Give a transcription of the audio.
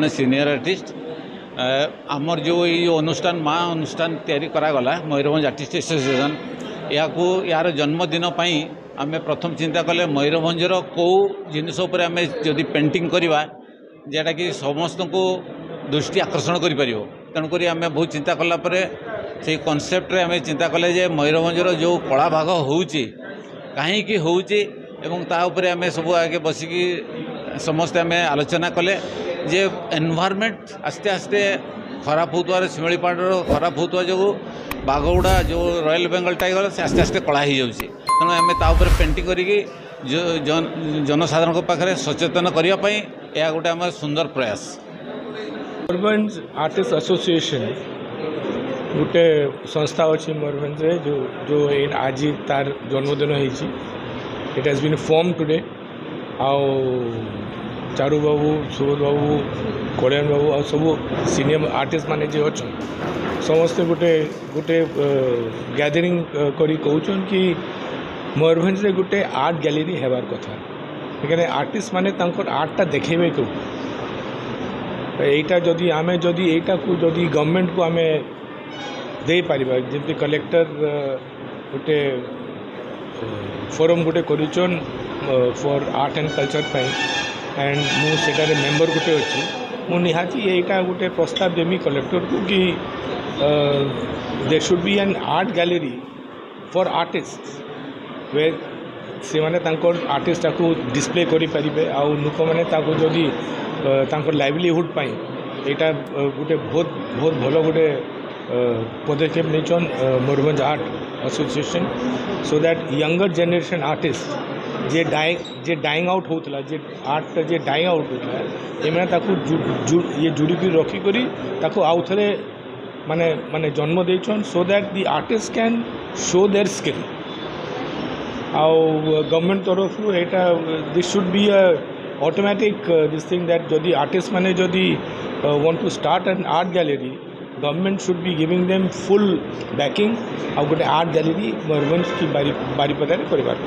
जड़े senior artist आमर जो ये अनुष्ठान माँ अनुष्ठान तैयारी करागला मयूरभंज आर्टिस्ट एसोसिएशन यार जन्मदिन आम प्रथम चिंता कले मयूरभंजर कौ जिनस आम जदि पेंटिंग करवा जेटा कि समस्त को दृष्टि आकर्षण कर तेणुक आम बहुत चिंता कलापर से कनसेप्ट आम चिंता कले जे मयूरभंजर जो कला भाग होची कहीं होची एवं ता उपरे आम सब आगे बसिकी समस्ते आम आलोचना कले जे एनवायरनमेंट आस्ते आस्ते खराब होता शिमिलीपाड़ खराब होता जो बाघगुड़ा जो रॉयल बेंगल टाइगर से आस्ते आस्ते कला हो जाऊँगी तेणु आम तापर पेंटिंग करी जनसाधारण पाखे सचेतन करने यह गोटे आम सुंदर प्रयास। मयूरभंज आर्टिस्ट एसोसिएशन गोटे संस्था अच्छी मयूरभंज जो जो आज तार जन्मदिन होती it has been form today आउ चारू बाबू सुबोध बाबू कल्याण बाबू आ सब सीनियर आर्टिस्ट माने जो अच्छा समस्ते गोटे गोटे गैदरिंग करी कहउछन कि मयूरभंज रे गोटे आर्ट गैलरी हेबार कथा लेकिन आर्टिस्ट माने तांकर आर्टटा देखेबे को एटा जदि आमे जदि एटा को जदि गवर्नमेंट को आमे दे पारिबा जेमति कलेक्टर गोटे फोरम गोटे करिछन फॉर आर्ट एंड कल्चर पाई एंड मु सेटारे मेंबर गोटे अच्छी मु निहाती एटा गोटे प्रस्ताव देमी कलेक्टर को कि there should be an art gallery for artist where से माने तांकर आर्टिस्ट को डिस्प्ले करि परिबे आ लोक माने ताको जदि तांकर लाइवलीहुड पाई एटा गोटे बहुत बहुत भलो गोटे पदक्षेप नेचन Mayurbhanj art association so that younger generation artist जे डाइंग आउट होता जे आर्ट जे डाइंग आउट होता एमने ताकू ये जुड़िकी रखिकी ताकू आउ थे माने माने जन्म देछन so that the artist can show their skill आउ गवर्नमेंट तरफ एटा this should be a automatic this thing that जदि आर्टिस्ट माने जदि want to start an art gallery government should be giving them full backing आ गोटे art gallery Mayurbhanj की बारीपदारे परिवार।